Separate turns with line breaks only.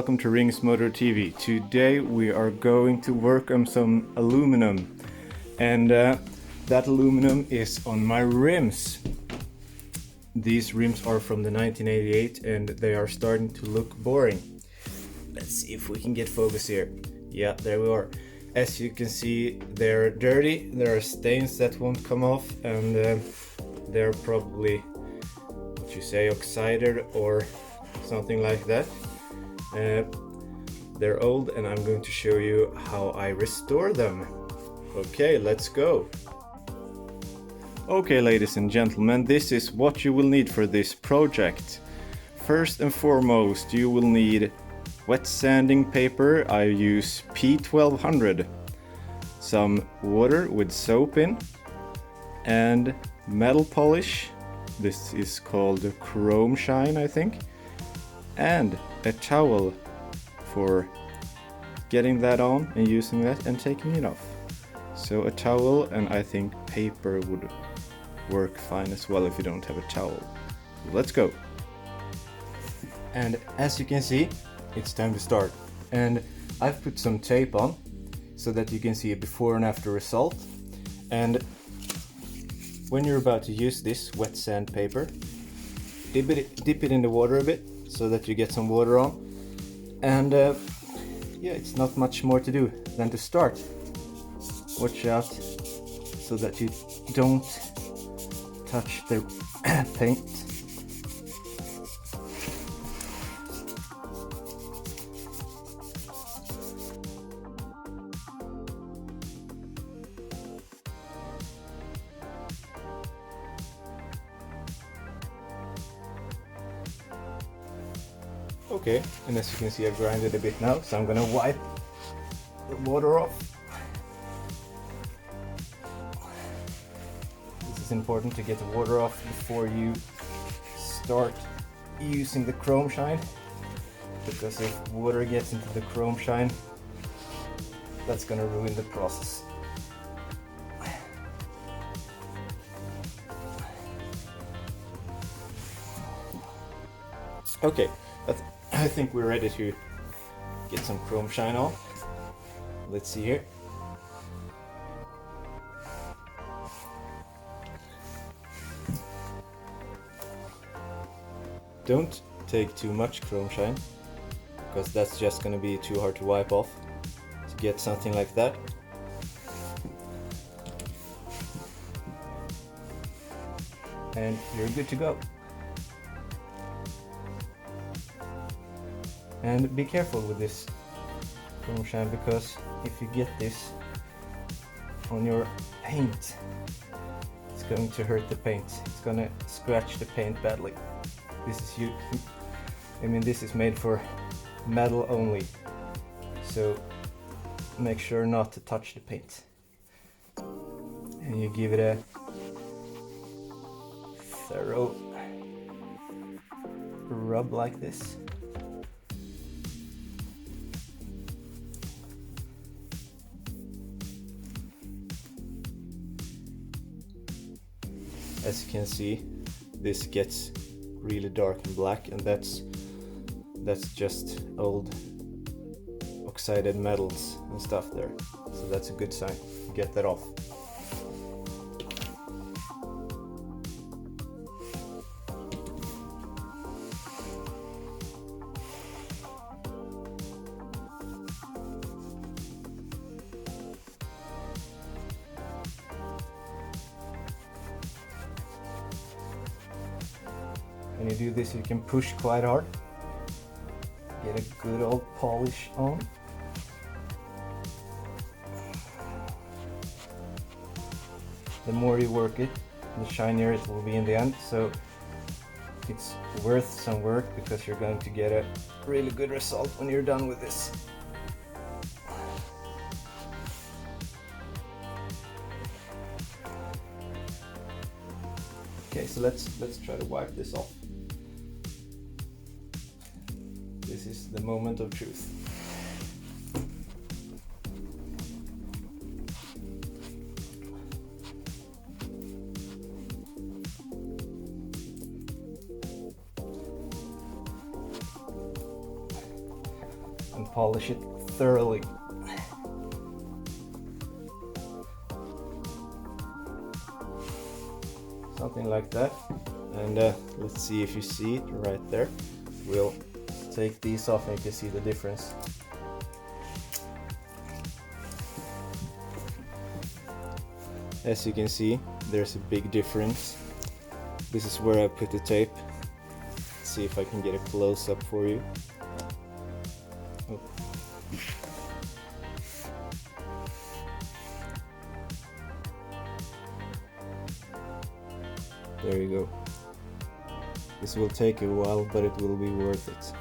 welcome to Rings Motor TV. Today we are going to work on some aluminum, and that aluminum is on my rims. These rims are from the 1988 and they are starting to look boring. Let's see if we can get focus here. Yeah, there we are. As you can see, they're dirty, there are stains that won't come off, and they're probably, what you say, oxided or something like that. They're old and I'm going to show you how I restore them. Okay, let's go. Okay, ladies and gentlemen, this is what you will need for this project. First and foremost, you will need wet sanding paper. I use P1200, some water with soap in, and metal polish. This is called chrome shine, I think, and a towel for getting that on and using that and taking it off. So a towel, and I think paper would work fine as well if you don't have a towel. Let's go. And as you can see, it's time to start. And I've put some tape on so that you can see a before and after result. And when you're about to use this wet sandpaper, dip it in the water a bit so that you get some water on. And yeah, it's not much more to do than to start. Watch out so that you don't touch the paint. Okay, and as you can see, I've grinded a bit now, so I'm gonna wipe the water off. This is important to get the water off before you start using the chrome shine, because if water gets into the chrome shine, that's gonna ruin the process. Okay, I think we're ready to get some chrome shine on. Let's see here. Don't take too much chrome shine, because that's just going to be too hard to wipe off to get something like that. And you're good to go. And be careful with this chrome shine, because if you get this on your paint, it's going to hurt the paint. It's gonna scratch the paint badly. This is made for metal only, so make sure not to touch the paint. And you give it a thorough rub like this. As you can see, this gets really dark and black, and that's just old oxided metals and stuff there. So that's a good sign. Get that off. When you do this, you can push quite hard, get a good old polish on. The more you work it, the shinier it will be in the end, so it's worth some work, because you're going to get a really good result when you're done with this. Okay, so let's try to wipe this off. This is the moment of truth. polish it thoroughly. Something like that. And let's see if you see it right there. We'll take these off and you can see the difference. As you can see, there's a big difference. This is where I put the tape. Let's see if I can get a close-up for you. Oh. There you go. This will take a while, but it will be worth it.